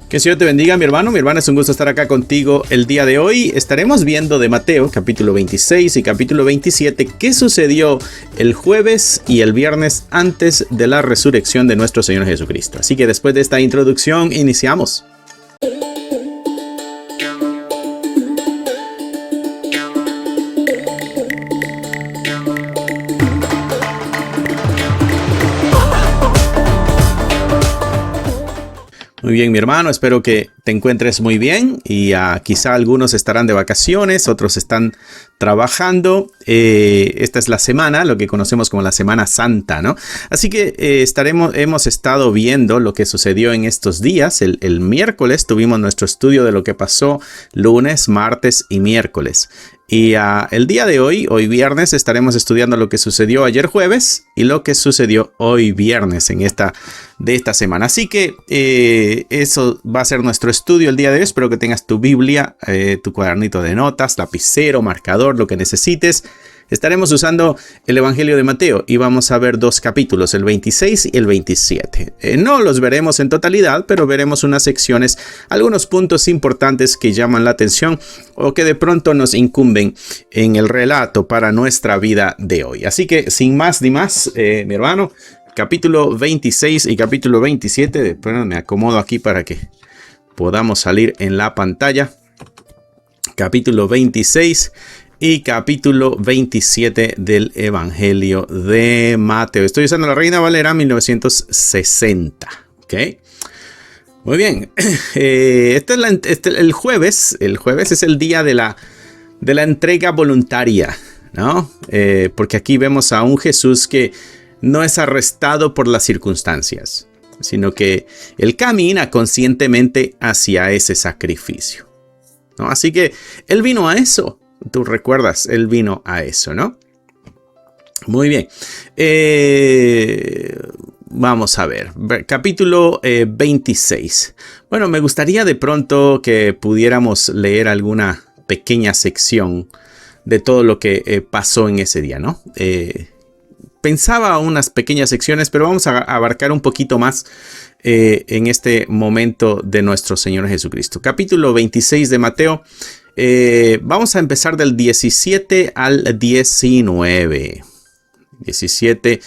Que el Señor te bendiga, mi hermano. Mi hermana, es un gusto estar acá contigo el día de hoy. Estaremos viendo de Mateo, capítulo 26 y capítulo 27, qué sucedió el jueves y el viernes antes de la resurrección de nuestro Señor Jesucristo. Así que después de esta introducción, iniciamos. Muy bien, mi hermano, espero que te encuentres muy bien y quizá algunos estarán de vacaciones, otros están trabajando. Esta es la semana, lo que conocemos como la Semana Santa, ¿no? Así que hemos estado viendo lo que sucedió en estos días. El miércoles tuvimos nuestro estudio de lo que pasó lunes, martes y miércoles. Y el día de hoy viernes, estaremos estudiando lo que sucedió ayer jueves y lo que sucedió hoy viernes de esta semana. Así que eso va a ser nuestro estudio el día de hoy. Espero que tengas tu Biblia, tu cuadernito de notas, lapicero, marcador, lo que necesites. Estaremos usando el Evangelio de Mateo y vamos a ver dos capítulos, el 26 y el 27. No los veremos en totalidad, pero veremos unas secciones, algunos puntos importantes que llaman la atención o que de pronto nos incumben en el relato para nuestra vida de hoy. Así que sin más ni más, mi hermano, capítulo 26 y capítulo 27, después me acomodo aquí para que podamos salir en la pantalla. Capítulo 26 y capítulo 27 del Evangelio de Mateo. Estoy usando la Reina Valera 1960. ¿Ok? Muy bien. El jueves es el día de la entrega voluntaria, ¿no? Porque aquí vemos a un Jesús que no es arrestado por las circunstancias, sino que él camina conscientemente hacia ese sacrificio, ¿no? Así que él vino a eso. Tú recuerdas, él vino a eso, ¿no? Muy bien. Vamos a ver. Capítulo 26. Bueno, me gustaría de pronto que pudiéramos leer alguna pequeña sección de todo lo que pasó en ese día, ¿no? Pensaba unas pequeñas secciones, pero vamos a abarcar un poquito más en este momento de nuestro Señor Jesucristo. Capítulo 26 de Mateo. Vamos a empezar del 17 al 19. 17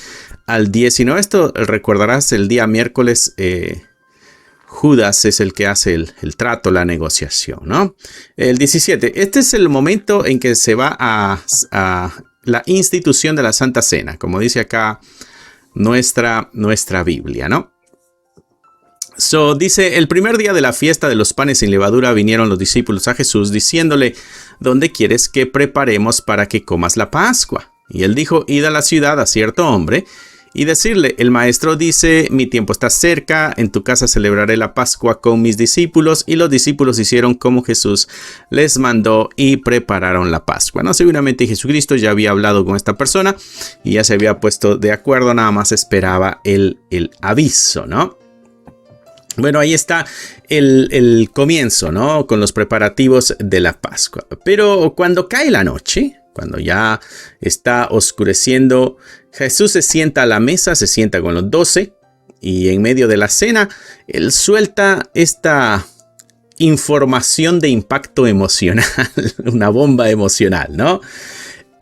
al 19. Esto recordarás, el día miércoles Judas es el que hace el trato, la negociación, ¿no? El 17. Este es el momento en que se va a la institución de la Santa Cena, como dice acá nuestra Biblia, ¿no? Dice, el primer día de la fiesta de los panes sin levadura vinieron los discípulos a Jesús diciéndole, ¿dónde quieres que preparemos para que comas la Pascua? Y él dijo, id a la ciudad a cierto hombre y decirle, el maestro dice, mi tiempo está cerca, en tu casa celebraré la Pascua con mis discípulos. Y los discípulos hicieron como Jesús les mandó y prepararon la Pascua, ¿no? Seguramente Jesucristo ya había hablado con esta persona y ya se había puesto de acuerdo, nada más esperaba el aviso, ¿no? Bueno, ahí está el comienzo, ¿no? Con los preparativos de la Pascua. Pero cuando cae la noche, cuando ya está oscureciendo, Jesús se sienta a la mesa, se sienta con los 12 y en medio de la cena, él suelta esta información de impacto emocional, una bomba emocional, ¿no?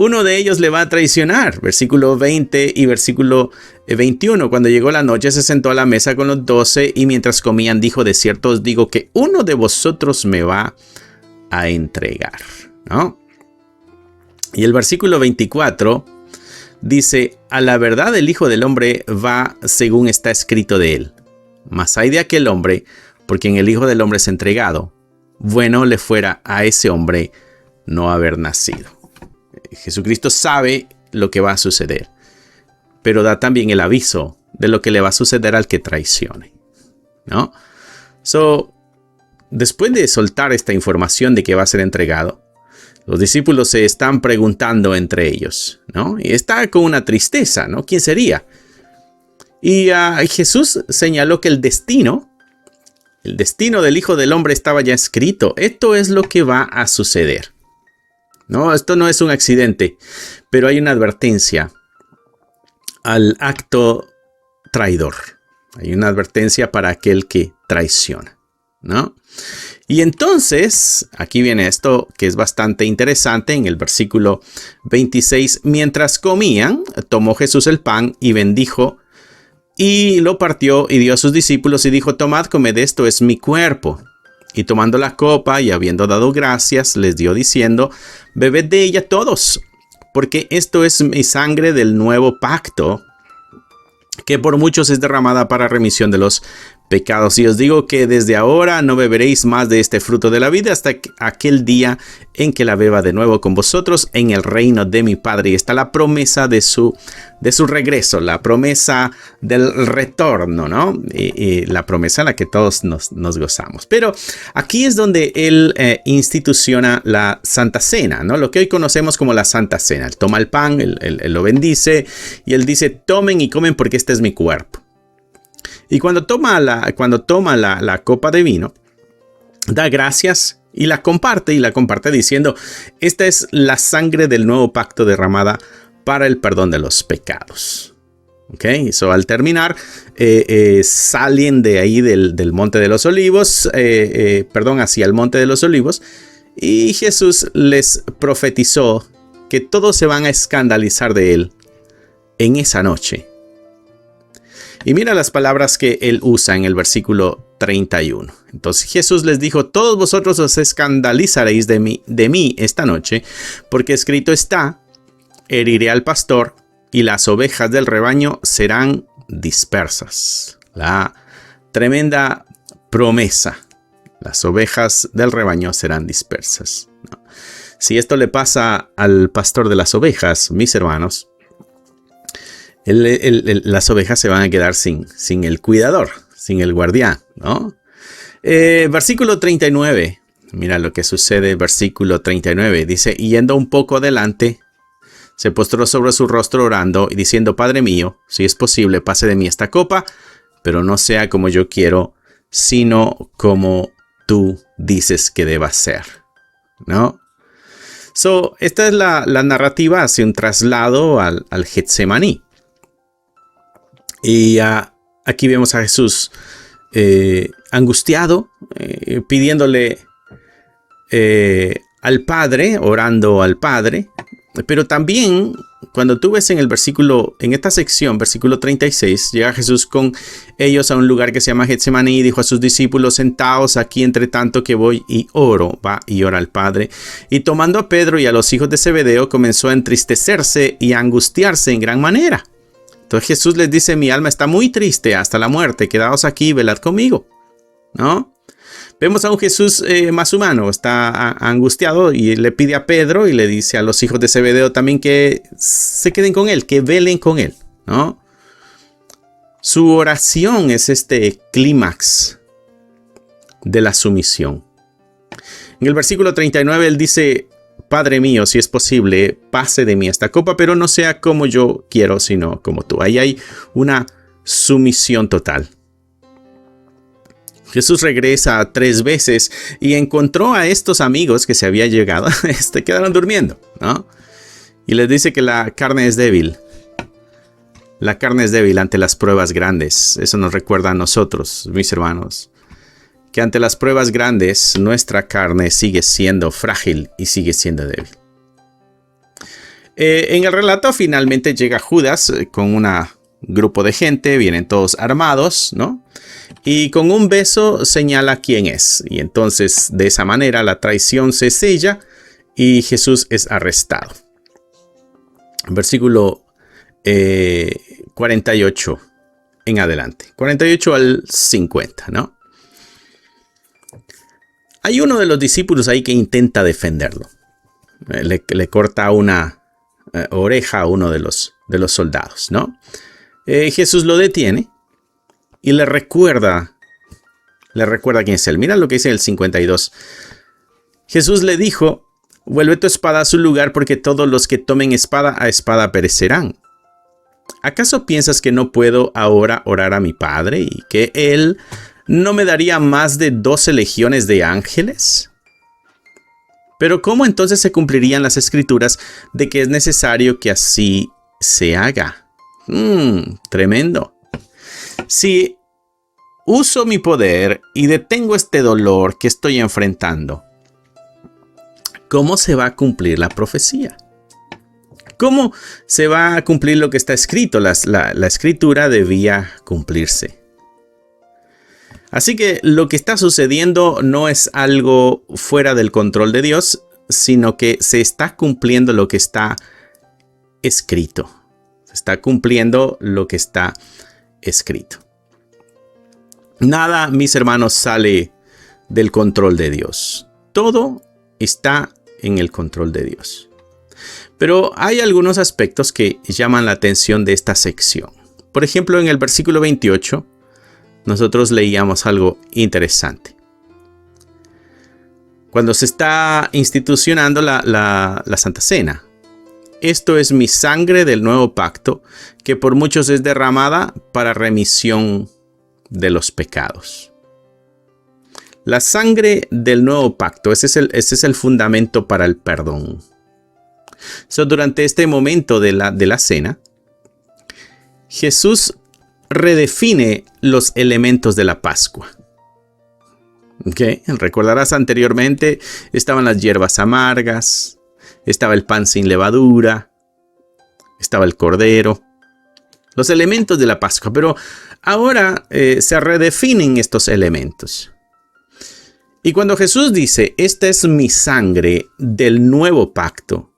Uno de ellos le va a traicionar, versículo 20 y versículo 21. Cuando llegó la noche se sentó a la mesa con los 12 y mientras comían dijo, de cierto os digo que uno de vosotros me va a entregar, ¿no? Y el versículo 24 dice, a la verdad el Hijo del Hombre va según está escrito de él. Mas hay de aquel hombre por quien el Hijo del Hombre es entregado. Bueno le fuera a ese hombre no haber nacido. Jesucristo sabe lo que va a suceder, pero da también el aviso de lo que le va a suceder al que traicione, ¿no? Después de soltar esta información de que va a ser entregado, los discípulos se están preguntando entre ellos, ¿no? Y está con una tristeza, ¿no? ¿Quién sería? Y Jesús señaló que el destino del Hijo del Hombre estaba ya escrito. Esto es lo que va a suceder. No, esto no es un accidente, pero hay una advertencia al acto traidor. Hay una advertencia para aquel que traiciona, ¿no? Y entonces, aquí viene esto que es bastante interesante en el versículo 26. Mientras comían, tomó Jesús el pan y bendijo y lo partió y dio a sus discípulos y dijo: tomad, comed, esto es mi cuerpo. Y tomando la copa y habiendo dado gracias, les dio diciendo: bebed de ella todos, porque esto es mi sangre del nuevo pacto, que por muchos es derramada para remisión de los pecados. Y os digo que desde ahora no beberéis más de este fruto de la vida hasta aquel día en que la beba de nuevo con vosotros en el reino de mi Padre. Y está la promesa de su regreso, la promesa del retorno, ¿no? Y la promesa en la que todos nos gozamos. Pero aquí es donde él instituciona la Santa Cena, ¿no? Lo que hoy conocemos como la Santa Cena. Él toma el pan, él lo bendice y él dice: tomen y comen porque este es mi cuerpo. Y cuando toma la copa de vino, da gracias y la comparte diciendo: esta es la sangre del nuevo pacto derramada para el perdón de los pecados. Ok, so al terminar, salen de ahí del Monte de los Olivos, hacia el Monte de los Olivos, y Jesús les profetizó que todos se van a escandalizar de él en esa noche. Y mira las palabras que él usa en el versículo 31. Entonces Jesús les dijo: todos vosotros os escandalizaréis de mí esta noche, porque escrito está: heriré al pastor y las ovejas del rebaño serán dispersas. La tremenda promesa: las ovejas del rebaño serán dispersas, ¿no? Si esto le pasa al pastor de las ovejas, mis hermanos, las ovejas se van a quedar sin el cuidador, sin el guardián, ¿no? Versículo 39. Mira lo que sucede. Versículo 39. Dice: y yendo un poco adelante, se postró sobre su rostro orando y diciendo: Padre mío, si es posible, pase de mí esta copa, pero no sea como yo quiero, sino como tú dices que deba ser, ¿no? Esta es la narrativa, hace un traslado al Getsemaní. Y aquí vemos a Jesús angustiado, pidiéndole al Padre, orando al Padre. Pero también, cuando tú ves en esta sección, versículo 36, llega Jesús con ellos a un lugar que se llama Getsemaní y dijo a sus discípulos: sentaos aquí entre tanto que voy y oro. Va y ora al Padre. Y tomando a Pedro y a los hijos de Zebedeo, comenzó a entristecerse y a angustiarse en gran manera. Entonces Jesús les dice: mi alma está muy triste hasta la muerte, quedaos aquí y velad conmigo, ¿no? Vemos a un Jesús más humano, está angustiado y le pide a Pedro y le dice a los hijos de Zebedeo también que se queden con él, que velen con él, ¿no? Su oración es este clímax de la sumisión. En el versículo 39 él dice: Padre mío, si es posible, pase de mí esta copa, pero no sea como yo quiero, sino como tú. Ahí hay una sumisión total. Jesús regresa 3 veces y encontró a estos amigos que se había llegado, quedaron durmiendo, ¿no? Y les dice que la carne es débil. La carne es débil ante las pruebas grandes. Eso nos recuerda a nosotros, mis hermanos, que ante las pruebas grandes nuestra carne sigue siendo frágil y sigue siendo débil. En el relato finalmente llega Judas con un grupo de gente, vienen todos armados, ¿no? Y con un beso señala quién es. Y entonces de esa manera la traición se sella y Jesús es arrestado. Versículo 48 en adelante. 48 al 50, ¿no? Hay uno de los discípulos ahí que intenta defenderlo. Le corta una oreja a uno de los soldados, ¿no? Jesús lo detiene y le recuerda quién es él. Mira lo que dice el 52. Jesús le dijo: vuelve tu espada a su lugar, porque todos los que tomen espada a espada perecerán. ¿Acaso piensas que no puedo ahora orar a mi Padre y que Él no me daría más de 12 legiones de ángeles? Pero ¿cómo entonces se cumplirían las escrituras de que es necesario que así se haga? Tremendo. Si uso mi poder y detengo este dolor que estoy enfrentando, ¿cómo se va a cumplir la profecía? ¿Cómo se va a cumplir lo que está escrito? La escritura debía cumplirse. Así que lo que está sucediendo no es algo fuera del control de Dios, sino que se está cumpliendo lo que está escrito. Se está cumpliendo lo que está escrito. Nada, mis hermanos, sale del control de Dios. Todo está en el control de Dios. Pero hay algunos aspectos que llaman la atención de esta sección. Por ejemplo, en el versículo 28, nosotros leíamos algo interesante. Cuando se está institucionando la Santa Cena. Esto es mi sangre del nuevo pacto, que por muchos es derramada para remisión de los pecados. La sangre del nuevo pacto, ese es el fundamento para el perdón. Durante este momento de la cena, Jesús redefine los elementos de la Pascua. ¿Okay? Recordarás anteriormente, estaban las hierbas amargas, estaba el pan sin levadura, estaba el cordero, los elementos de la Pascua. Pero ahora se redefinen estos elementos. Y cuando Jesús dice, esta es mi sangre del nuevo pacto,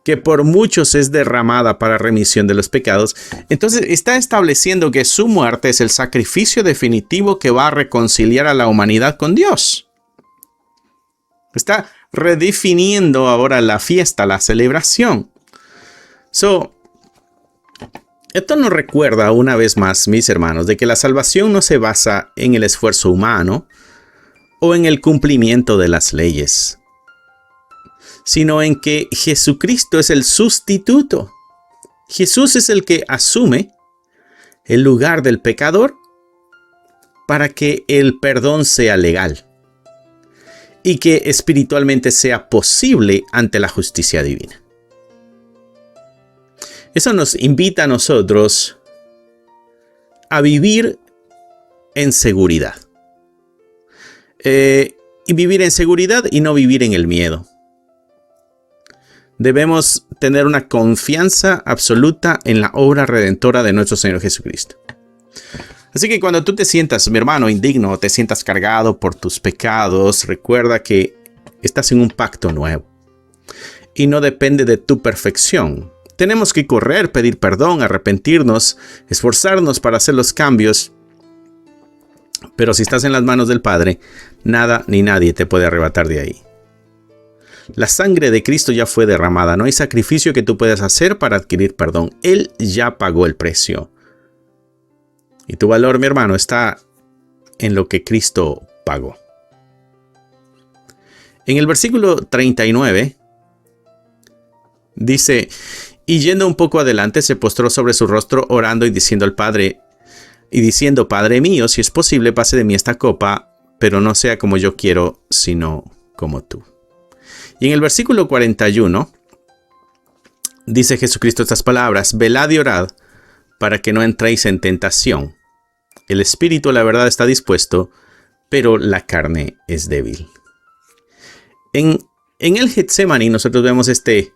que por muchos es derramada para remisión de los pecados, entonces está estableciendo que su muerte es el sacrificio definitivo que va a reconciliar a la humanidad con Dios. Está redefiniendo ahora la fiesta, la celebración. Esto nos recuerda una vez más, mis hermanos, de que la salvación no se basa en el esfuerzo humano o en el cumplimiento de las leyes, sino en que Jesucristo es el sustituto. Jesús es el que asume el lugar del pecador para que el perdón sea legal y que espiritualmente sea posible ante la justicia divina. Eso nos invita a nosotros a vivir en seguridad. Y vivir en seguridad y no vivir en el miedo. Debemos tener una confianza absoluta en la obra redentora de nuestro Señor Jesucristo. Así que cuando tú te sientas, mi hermano, indigno, te sientas cargado por tus pecados, recuerda que estás en un pacto nuevo. Y no depende de tu perfección. Tenemos que correr, pedir perdón, arrepentirnos, esforzarnos para hacer los cambios. Pero si estás en las manos del Padre, nada ni nadie te puede arrebatar de ahí. La sangre de Cristo ya fue derramada. No hay sacrificio que tú puedas hacer para adquirir perdón. Él ya pagó el precio. Y tu valor, mi hermano, está en lo que Cristo pagó. En el versículo 39 dice, y yendo un poco adelante, se postró sobre su rostro orando y diciendo al Padre, Padre mío, si es posible, pase de mí esta copa, pero no sea como yo quiero, sino como tú. Y en el versículo 41 dice Jesucristo estas palabras, velad y orad para que no entréis en tentación. El espíritu, la verdad, está dispuesto, pero la carne es débil. En el Getsemaní nosotros vemos este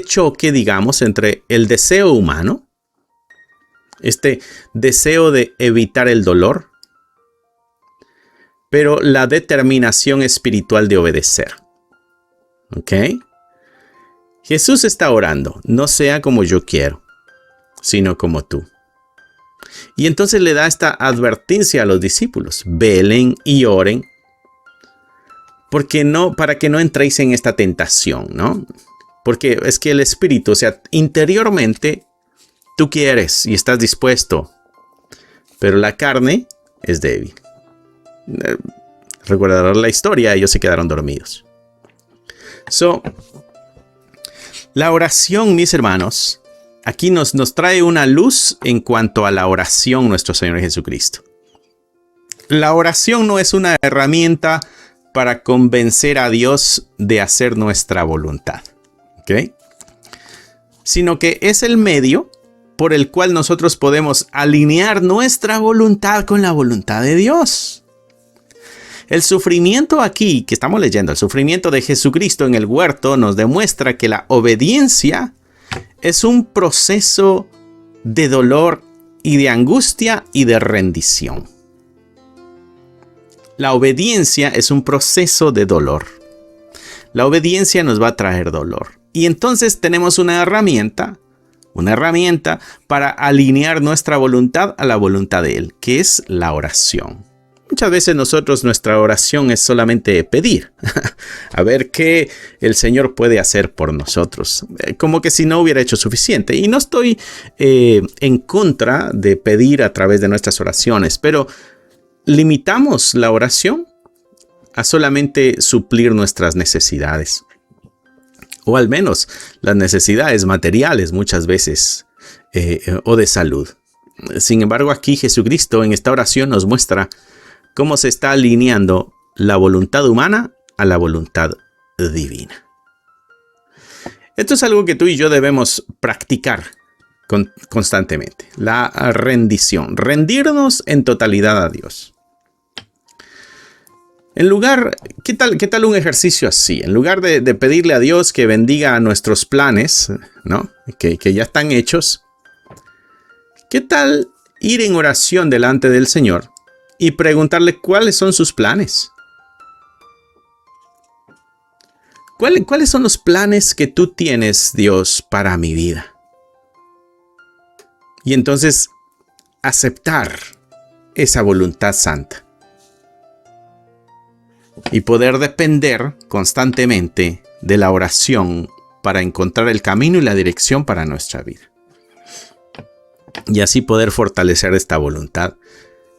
choque, digamos, entre el deseo humano, este deseo de evitar el dolor, pero la determinación espiritual de obedecer. ¿Ok? Jesús está orando, no sea como yo quiero, sino como tú. Y entonces le da esta advertencia a los discípulos, velen y oren, para que no entréis en esta tentación, ¿no? Porque es que el espíritu, o sea, interiormente tú quieres y estás dispuesto, pero la carne es débil. Recordarán la historia, ellos se quedaron dormidos. La oración, mis hermanos, aquí nos trae una luz en cuanto a la oración nuestro Señor Jesucristo. La oración no es una herramienta para convencer a Dios de hacer nuestra voluntad, ¿ok? Sino que es el medio por el cual nosotros podemos alinear nuestra voluntad con la voluntad de Dios. El sufrimiento aquí que estamos leyendo, el sufrimiento de Jesucristo en el huerto, nos demuestra que la obediencia es un proceso de dolor y de angustia y de rendición. La obediencia es un proceso de dolor. La obediencia nos va a traer dolor. Y entonces tenemos una herramienta para alinear nuestra voluntad a la voluntad de Él, que es la oración. Muchas veces nuestra oración es solamente pedir, a ver qué el Señor puede hacer por nosotros, como que si no hubiera hecho suficiente. Y no estoy en contra de pedir a través de nuestras oraciones, pero limitamos la oración a solamente suplir nuestras necesidades, o al menos las necesidades materiales muchas veces, o de salud. Sin embargo, aquí Jesucristo en esta oración nos muestra cómo se está alineando la voluntad humana a la voluntad divina. Esto es algo que tú y yo debemos practicar constantemente. La rendición. Rendirnos en totalidad a Dios. ¿Qué tal un ejercicio así? En lugar de pedirle a Dios que bendiga nuestros planes, ¿no? que ya están hechos, ¿qué tal ir en oración delante del Señor y preguntarle cuáles son sus planes? ¿Cuáles son los planes que tú tienes, Dios, para mi vida? Y entonces aceptar esa voluntad santa y poder depender constantemente de la oración para encontrar el camino y la dirección para nuestra vida. Y así poder fortalecer esta voluntad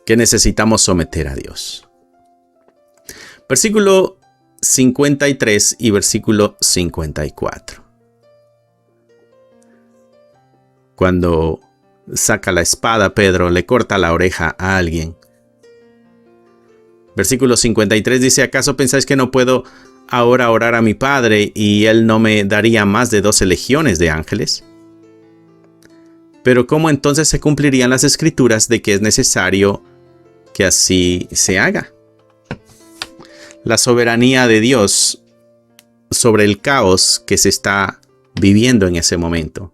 que necesitamos someter a Dios. Versículo 53 y versículo 54. Cuando saca la espada, Pedro le corta la oreja a alguien. Versículo 53 dice: ¿acaso pensáis que no puedo ahora orar a mi Padre y Él no me daría más de 12 legiones de ángeles? Pero ¿cómo entonces se cumplirían las escrituras de que es necesario que así se haga? La soberanía de Dios sobre el caos que se está viviendo en ese momento.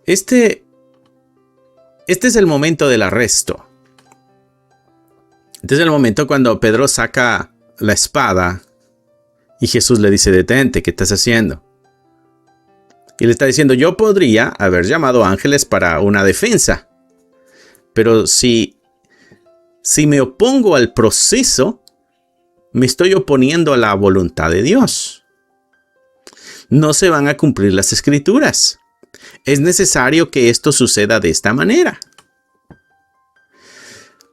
Este es el momento del arresto. Este es el momento cuando Pedro saca la espada y Jesús le dice: detente, ¿qué estás haciendo? Y le está diciendo: yo podría haber llamado ángeles para una defensa, pero si me opongo al proceso, me estoy oponiendo a la voluntad de Dios. No se van a cumplir las escrituras. Es necesario que esto suceda de esta manera.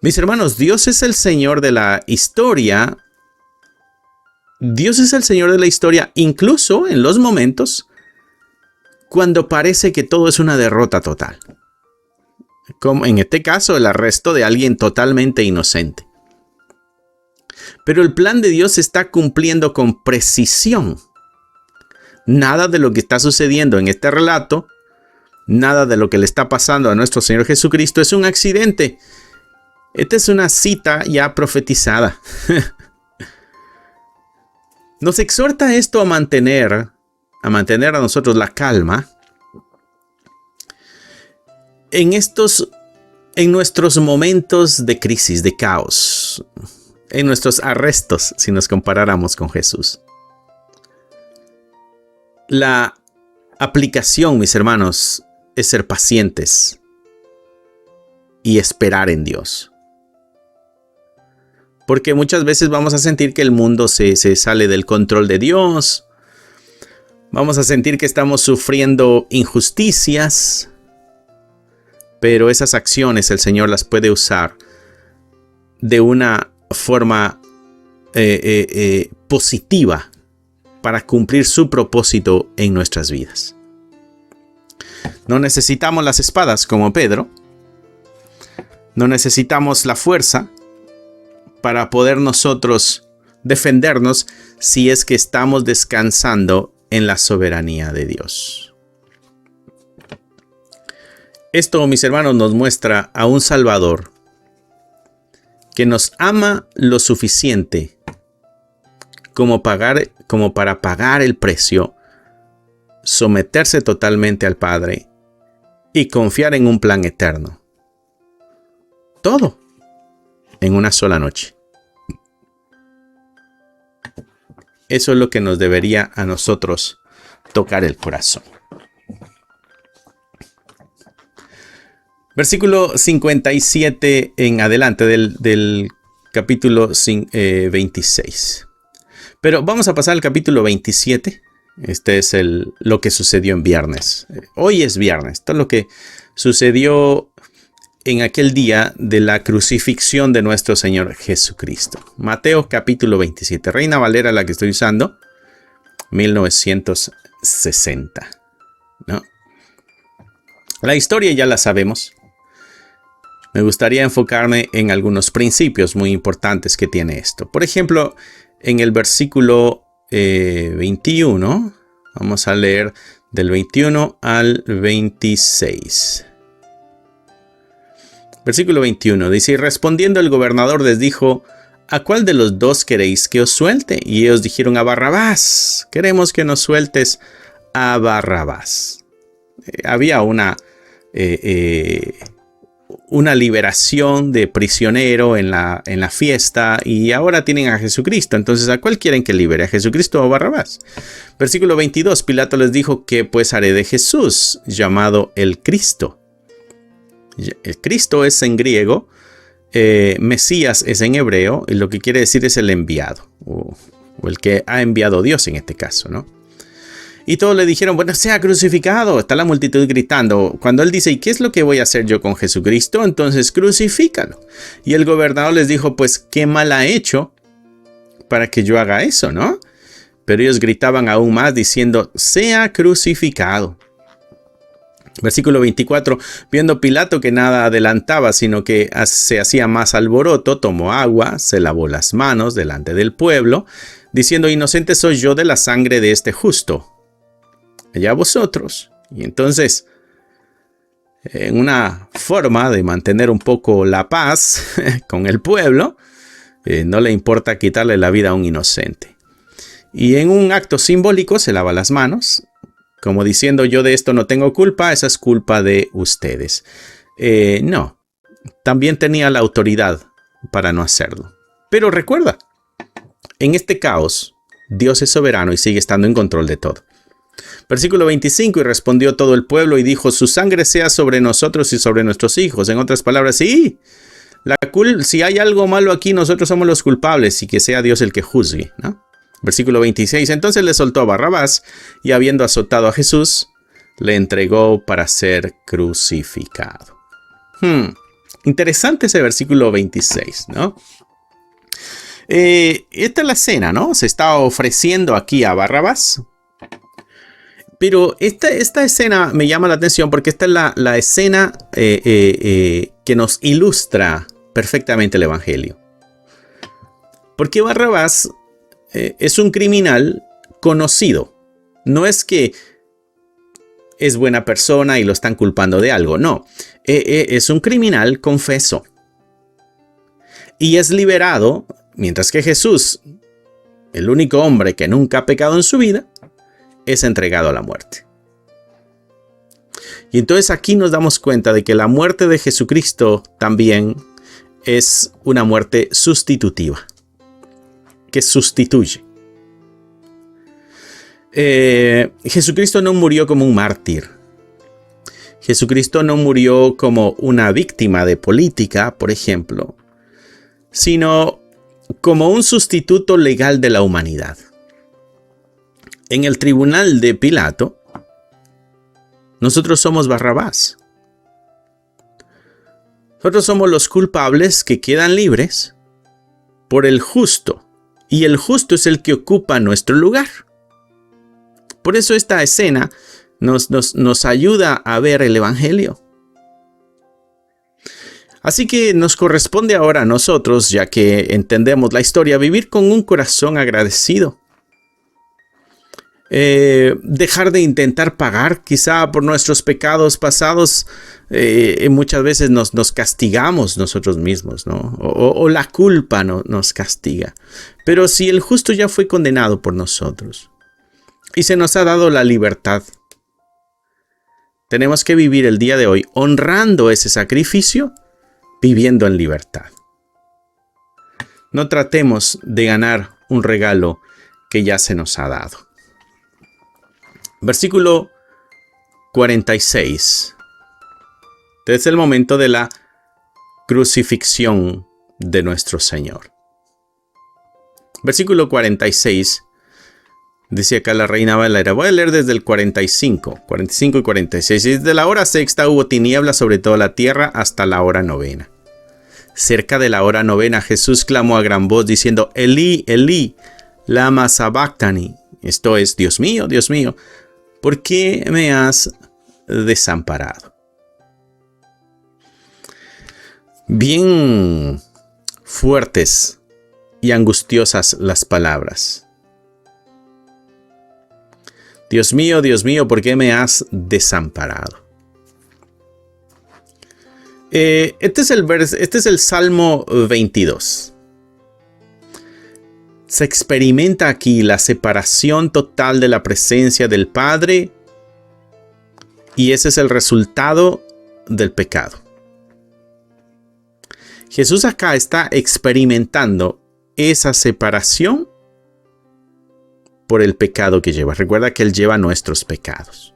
Mis hermanos, Dios es el Señor de la historia. Dios es el Señor de la historia, incluso en los momentos cuando parece que todo es una derrota total. Como en este caso, el arresto de alguien totalmente inocente. Pero el plan de Dios se está cumpliendo con precisión. Nada de lo que está sucediendo en este relato, nada de lo que le está pasando a nuestro Señor Jesucristo es un accidente. Esta es una cita ya profetizada. Nos exhorta esto a mantener a nosotros la calma en nuestros momentos de crisis, de caos, en nuestros arrestos, si nos comparáramos con Jesús. La aplicación, mis hermanos, es ser pacientes y esperar en Dios. Porque muchas veces vamos a sentir que el mundo se sale del control de Dios. Vamos a sentir que estamos sufriendo injusticias. Pero esas acciones el Señor las puede usar de una forma positiva para cumplir su propósito en nuestras vidas. No necesitamos las espadas como Pedro. No necesitamos la fuerza para poder nosotros defendernos si es que estamos descansando en la soberanía de Dios. Esto, mis hermanos, nos muestra a un Salvador que nos ama lo suficiente como para pagar el precio, someterse totalmente al Padre y confiar en un plan eterno. Todo en una sola noche. Eso es lo que nos debería a nosotros tocar el corazón. Versículo 57 en adelante del capítulo 26. Pero vamos a pasar al capítulo 27. Este es lo que sucedió en viernes. Hoy es viernes. Todo lo que sucedió en aquel día de la crucifixión de nuestro Señor Jesucristo. Mateo capítulo 27. Reina Valera, la que estoy usando. 1960. ¿No? La historia ya la sabemos. Me gustaría enfocarme en algunos principios muy importantes que tiene esto. Por ejemplo, en el versículo 21, vamos a leer del 21 al 26. Versículo 21 dice: y respondiendo el gobernador les dijo: ¿a cuál de los dos queréis que os suelte? Y ellos dijeron: a Barrabás. Queremos que nos sueltes a Barrabás. Había una liberación de prisionero en la fiesta, y ahora tienen a Jesucristo. Entonces, ¿a cuál quieren que libere? ¿A Jesucristo o a Barrabás? Versículo 22, Pilato les dijo: ¿qué pues haré de Jesús, llamado el Cristo? El Cristo es en griego, Mesías es en hebreo, y lo que quiere decir es el enviado, o el que ha enviado Dios en este caso, ¿no? Y todos le dijeron: bueno, sea crucificado. Está la multitud gritando. Cuando él dice: ¿y qué es lo que voy a hacer yo con Jesucristo? Entonces crucifícalo. Y el gobernador les dijo: pues qué mal ha hecho para que yo haga eso, ¿no? Pero ellos gritaban aún más diciendo: sea crucificado. Versículo 24, viendo Pilato que nada adelantaba, sino que se hacía más alboroto, tomó agua, se lavó las manos delante del pueblo, diciendo: inocente soy yo de la sangre de este justo. Allá vosotros. Y entonces, en una forma de mantener un poco la paz con el pueblo, no le importa quitarle la vida a un inocente. Y en un acto simbólico se lava las manos, como diciendo: yo de esto no tengo culpa, esa es culpa de ustedes. No, también tenía la autoridad para no hacerlo. Pero recuerda, en este caos, Dios es soberano y sigue estando en control de todo. Versículo 25, y respondió todo el pueblo y dijo: su sangre sea sobre nosotros y sobre nuestros hijos. En otras palabras, sí, si hay algo malo aquí, nosotros somos los culpables, y que sea Dios el que juzgue, ¿no? Versículo 26, entonces le soltó a Barrabás, y habiendo azotado a Jesús, le entregó para ser crucificado. Interesante ese versículo 26, ¿no? Esta es la escena, ¿no? Se está ofreciendo aquí a Barrabás. Pero esta escena me llama la atención porque esta es la escena que nos ilustra perfectamente el Evangelio. Porque Barrabás es un criminal conocido. No es que es buena persona y lo están culpando de algo. No, es un criminal confeso. Y es liberado, mientras que Jesús, el único hombre que nunca ha pecado en su vida, es entregado a la muerte. Y entonces aquí nos damos cuenta de que la muerte de Jesucristo también es una muerte sustitutiva, que sustituye. Jesucristo no murió como un mártir. Jesucristo no murió como una víctima de política, por ejemplo, sino como un sustituto legal de la humanidad. En el tribunal de Pilato, nosotros somos Barrabás. Nosotros somos los culpables que quedan libres por el justo. Y el justo es el que ocupa nuestro lugar. Por eso esta escena nos ayuda a ver el Evangelio. Así que nos corresponde ahora a nosotros, ya que entendemos la historia, vivir con un corazón agradecido. dejar de intentar pagar quizá por nuestros pecados pasados. Muchas veces nos castigamos nosotros mismos, ¿no? O la culpa nos castiga. Pero si el justo ya fue condenado por nosotros y se nos ha dado la libertad, tenemos que vivir el día de hoy honrando ese sacrificio, viviendo en libertad. No tratemos de ganar un regalo que ya se nos ha dado. Versículo 46. Desde el momento de la crucifixión de nuestro Señor. Versículo 46. Dice acá la Reina Valera. Voy a leer desde el 45 y 46. Y desde la hora sexta hubo tinieblas sobre toda la tierra hasta la hora novena. Cerca de la hora novena Jesús clamó a gran voz diciendo: Elí, Elí, lama sabactani. Esto es: Dios mío, ¿por qué me has desamparado? Bien fuertes y angustiosas las palabras. Dios mío, ¿por qué me has desamparado? Este es el Salmo 22. Se experimenta aquí la separación total de la presencia del Padre, y ese es el resultado del pecado. Jesús acá está experimentando esa separación por el pecado que lleva. Recuerda que Él lleva nuestros pecados.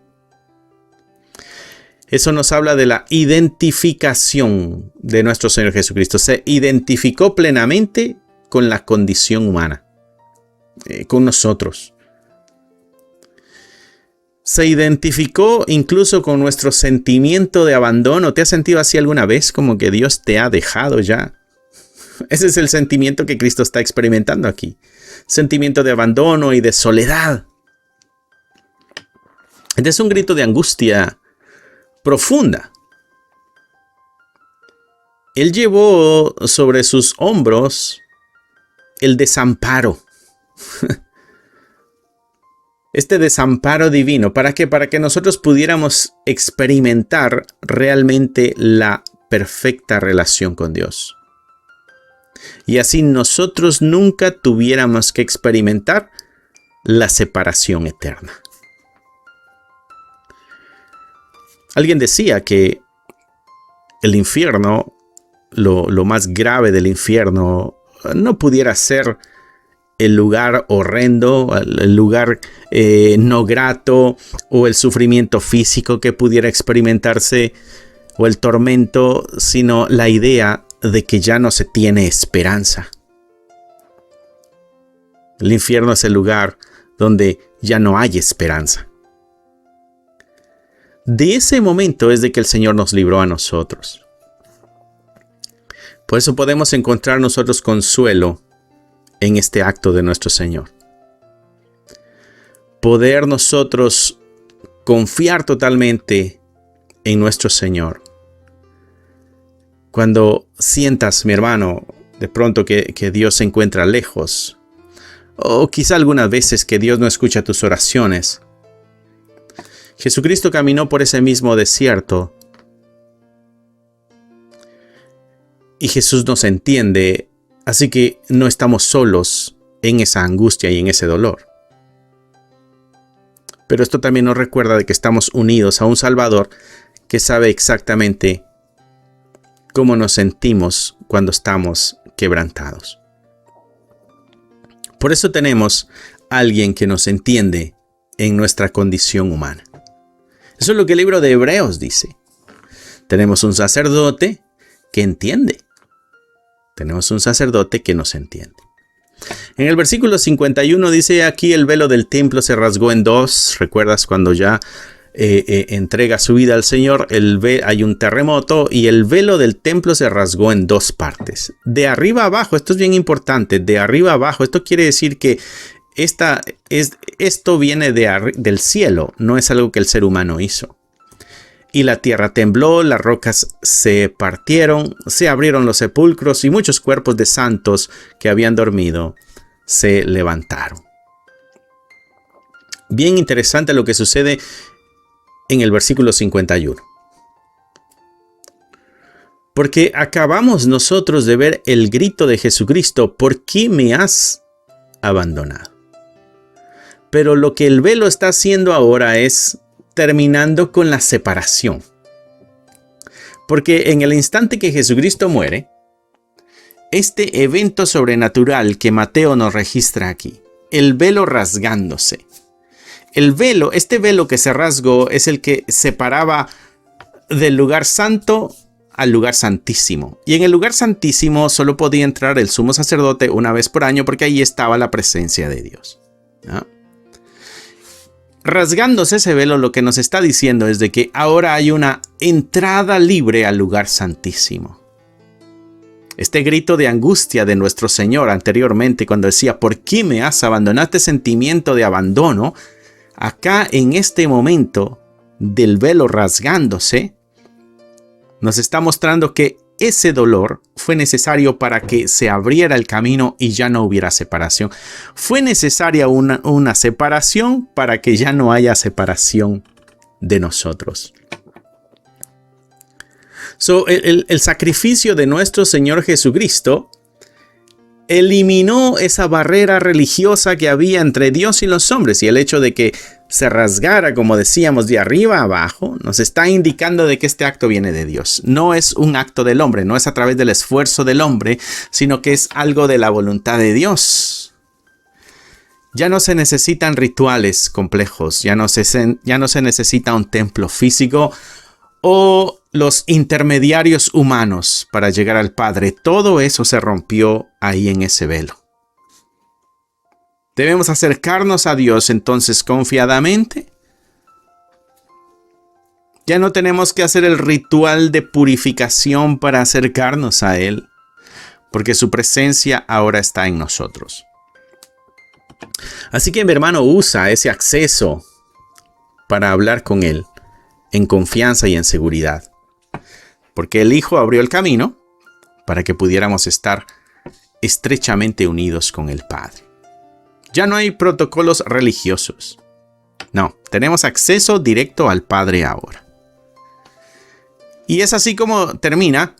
Eso nos habla de la identificación de nuestro Señor Jesucristo. Se identificó plenamente con la condición humana, con nosotros. Se identificó incluso con nuestro sentimiento de abandono. ¿Te has sentido así alguna vez? Como que Dios te ha dejado ya. Ese es el sentimiento que Cristo está experimentando aquí. Sentimiento de abandono y de soledad. Este es un grito de angustia profunda. Él llevó sobre sus hombros el desamparo. Este desamparo divino. ¿Para qué? Para que nosotros pudiéramos experimentar realmente la perfecta relación con Dios. Y así nosotros nunca tuviéramos que experimentar la separación eterna. Alguien decía que el infierno, lo más grave del infierno, no pudiera ser el lugar horrendo, el lugar no grato, o el sufrimiento físico que pudiera experimentarse, o el tormento, sino la idea de que ya no se tiene esperanza. El infierno es el lugar donde ya no hay esperanza. De ese momento es de que el Señor nos libró a nosotros. Por eso podemos encontrar nosotros consuelo en este acto de nuestro Señor. Poder nosotros confiar totalmente en nuestro Señor. Cuando sientas, mi hermano, de pronto que Dios se encuentra lejos, o quizá algunas veces que Dios no escucha tus oraciones. Jesucristo caminó por ese mismo desierto y Jesús nos entiende, así que no estamos solos en esa angustia y en ese dolor. Pero esto también nos recuerda de que estamos unidos a un Salvador que sabe exactamente cómo nos sentimos cuando estamos quebrantados. Por eso tenemos a alguien que nos entiende en nuestra condición humana. Eso es lo que el libro de Hebreos dice. Tenemos un sacerdote que entiende. Tenemos un sacerdote que nos entiende. En el versículo 51 dice: aquí el velo del templo se rasgó en dos. ¿Recuerdas cuando ya entrega su vida al Señor? Hay un terremoto y el velo del templo se rasgó en dos partes. De arriba abajo, esto es bien importante, de arriba abajo. Esto quiere decir que esto viene del cielo, no es algo que el ser humano hizo. Y la tierra tembló, las rocas se partieron, se abrieron los sepulcros y muchos cuerpos de santos que habían dormido se levantaron. bien interesante lo que sucede en el versículo 51. Porque acabamos nosotros de ver el grito de Jesucristo: ¿por qué me has abandonado? Pero lo que el velo está haciendo ahora es terminando con la separación. Porque en el instante que Jesucristo muere, este evento sobrenatural que Mateo nos registra aquí, el velo rasgándose. El velo, este velo que se rasgó es el que separaba del lugar santo al lugar santísimo. Y en el lugar santísimo solo podía entrar el sumo sacerdote una vez por año, porque ahí estaba la presencia de Dios, ¿no? Rasgándose ese velo, lo que nos está diciendo es de que ahora hay una entrada libre al lugar santísimo. Este grito de angustia de nuestro Señor anteriormente, cuando decía: ¿por qué me has abandonado? Este sentimiento de abandono, acá en este momento del velo rasgándose, nos está mostrando que ese dolor fue necesario para que se abriera el camino y ya no hubiera separación. Fue necesaria una separación para que ya no haya separación de nosotros. El sacrificio de nuestro Señor Jesucristo eliminó esa barrera religiosa que había entre Dios y los hombres, y el hecho de que se rasgara, como decíamos, de arriba a abajo, nos está indicando de que este acto viene de Dios. No es un acto del hombre, no es a través del esfuerzo del hombre, sino que es algo de la voluntad de Dios. Ya no se necesitan rituales complejos, ya no se necesita un templo físico o los intermediarios humanos para llegar al Padre. Todo eso se rompió ahí en ese velo. Debemos acercarnos a Dios entonces confiadamente. Ya no tenemos que hacer el ritual de purificación para acercarnos a Él, porque su presencia ahora está en nosotros. Así que, mi hermano, usa ese acceso para hablar con Él en confianza y en seguridad, porque el Hijo abrió el camino para que pudiéramos estar estrechamente unidos con el Padre. Ya no hay protocolos religiosos. No, tenemos acceso directo al Padre ahora. Y es así como termina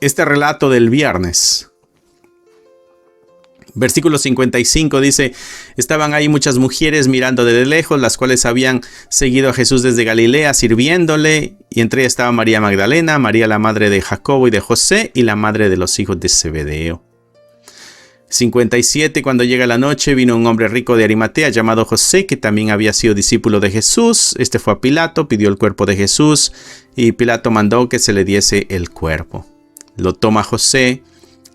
este relato del viernes. Versículo 55 dice: estaban ahí muchas mujeres mirando desde lejos, las cuales habían seguido a Jesús desde Galilea sirviéndole, y entre ellas estaba María Magdalena, María la madre de Jacobo y de José, y la madre de los hijos de Zebedeo. 57, cuando llega la noche, vino un hombre rico de Arimatea llamado José, que también había sido discípulo de Jesús. Este fue a Pilato, pidió el cuerpo de Jesús, y Pilato mandó que se le diese el cuerpo. Lo toma José,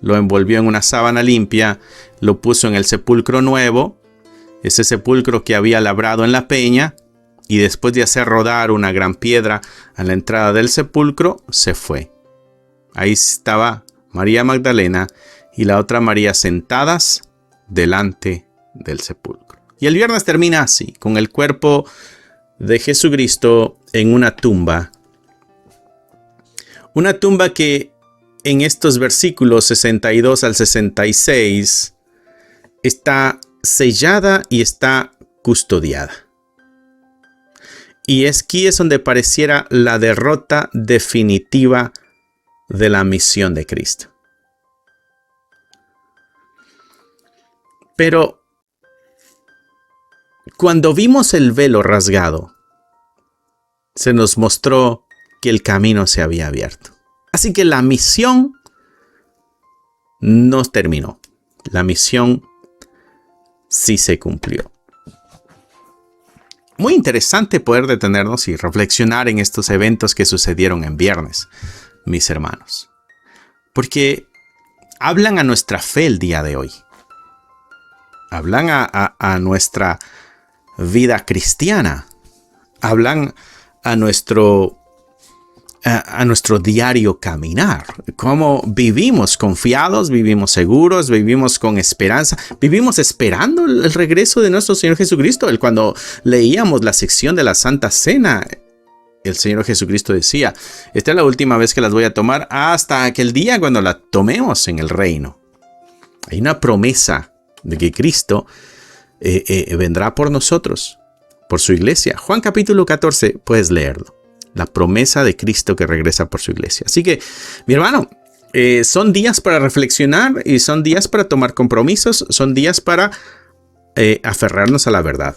lo envolvió en una sábana limpia, lo puso en el sepulcro nuevo, ese sepulcro que había labrado en la peña, y después de hacer rodar una gran piedra a la entrada del sepulcro, se fue. Ahí estaba María Magdalena y la otra María sentadas delante del sepulcro. Y el viernes termina así, con el cuerpo de Jesucristo en una tumba. Una tumba que en estos versículos 62 al 66 está sellada y está custodiada. Y aquí es donde pareciera la derrota definitiva de la misión de Cristo. Pero cuando vimos el velo rasgado, se nos mostró que el camino se había abierto. Así que la misión no terminó. La misión sí se cumplió. Muy interesante poder detenernos y reflexionar en estos eventos que sucedieron en viernes, mis hermanos. Porque hablan a nuestra fe el día de hoy. Hablan a nuestra vida cristiana. Hablan a nuestro diario caminar. Cómo vivimos confiados, vivimos seguros, vivimos con esperanza, vivimos esperando el regreso de nuestro Señor Jesucristo. Cuando leíamos la sección de la Santa Cena, el Señor Jesucristo decía: esta es la última vez que las voy a tomar hasta aquel día cuando la tomemos en el reino. Hay una promesa de que Cristo vendrá por nosotros, por su iglesia. Juan capítulo 14, puedes leerlo. La promesa de Cristo que regresa por su iglesia. Así que, mi hermano, son días para reflexionar y son días para tomar compromisos, son días para aferrarnos a la verdad.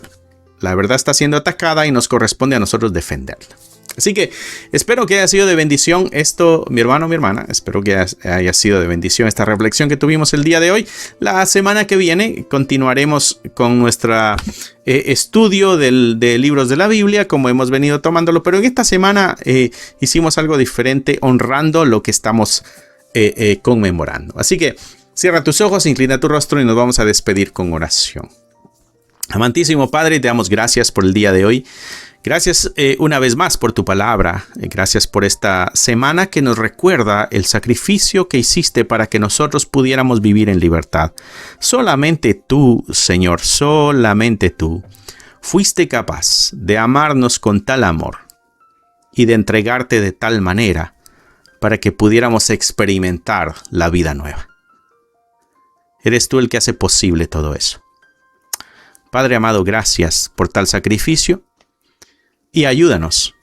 La verdad está siendo atacada y nos corresponde a nosotros defenderla. Así que espero que haya sido de bendición esto, mi hermano, mi hermana. Espero que haya sido de bendición esta reflexión que tuvimos el día de hoy. La semana que viene continuaremos con nuestro estudio de libros de la Biblia, como hemos venido tomándolo. Pero en esta semana hicimos algo diferente, honrando lo que estamos conmemorando. Así que cierra tus ojos, inclina tu rostro y nos vamos a despedir con oración. Amantísimo Padre, te damos gracias por el día de hoy. Gracias una vez más por tu palabra. Gracias por esta semana que nos recuerda el sacrificio que hiciste para que nosotros pudiéramos vivir en libertad. Solamente tú, Señor, solamente tú, fuiste capaz de amarnos con tal amor y de entregarte de tal manera para que pudiéramos experimentar la vida nueva. Eres tú el que hace posible todo eso. Padre amado, gracias por tal sacrificio. Y ayúdanos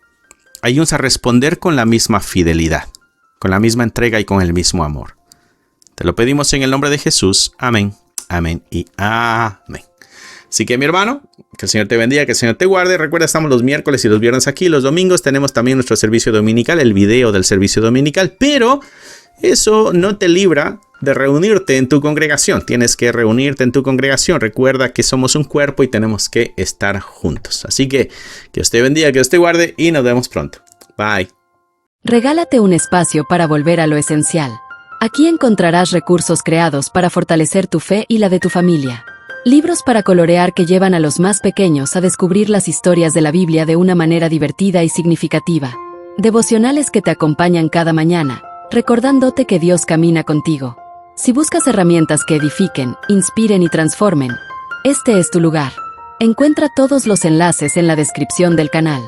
a responder con la misma fidelidad, con la misma entrega y con el mismo amor. Te lo pedimos en el nombre de Jesús. Amén, amén y amén. Así que mi hermano, que el Señor te bendiga, que el Señor te guarde. Recuerda, estamos los miércoles y los viernes aquí. Los domingos tenemos también nuestro servicio dominical, el video del servicio dominical. Pero eso no te libra de reunirte en tu congregación. Tienes que reunirte en tu congregación. Recuerda que somos un cuerpo y tenemos que estar juntos. Así que Dios te bendiga, que Dios te guarde y nos vemos pronto. Bye. Regálate un espacio para volver a lo esencial. Aquí encontrarás recursos creados para fortalecer tu fe y la de tu familia. Libros para colorear que llevan a los más pequeños a descubrir las historias de la Biblia de una manera divertida y significativa. Devocionales que te acompañan cada mañana, recordándote que Dios camina contigo. Si buscas herramientas que edifiquen, inspiren y transformen, este es tu lugar. Encuentra todos los enlaces en la descripción del canal.